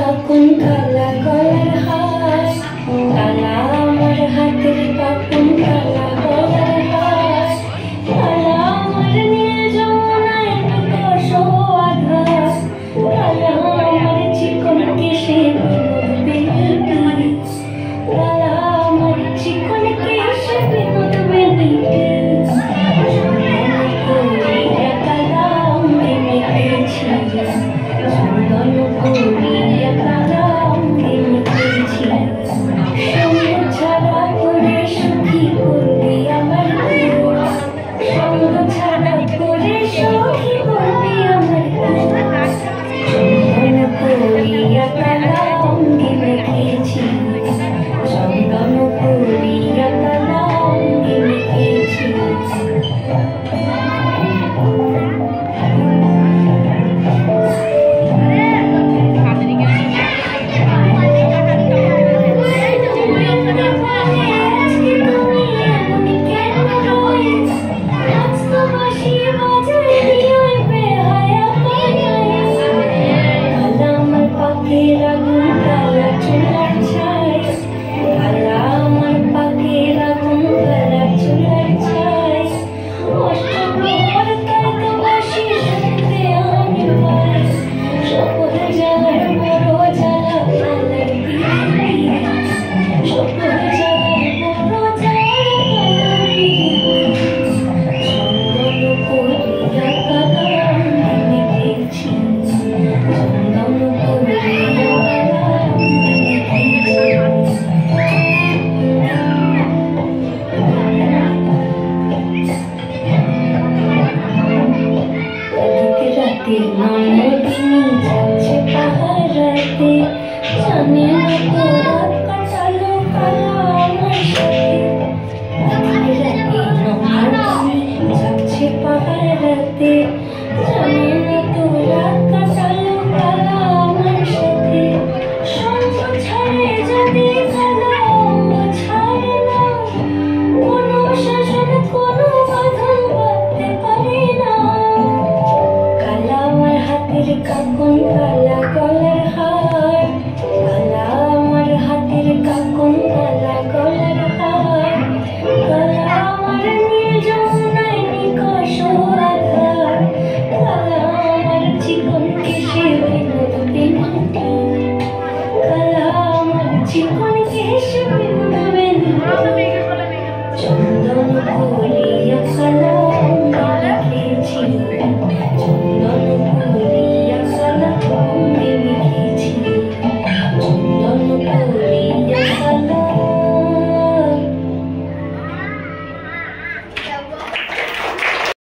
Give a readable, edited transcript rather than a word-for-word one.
কাকুন কালা গলার হার, কালা আমার হাতের কাকুন কালা গলার হার, কালা আমার নীল যমুনায় নিকষ আধার, কালা আমার চিকন কেশে বিনোদ বেনিটি, কালা আমার চিকন কেশে বিনোদ বেনিটি, কাকুন কালা গলার হার, কালা আমার হাতের কাকুন কালা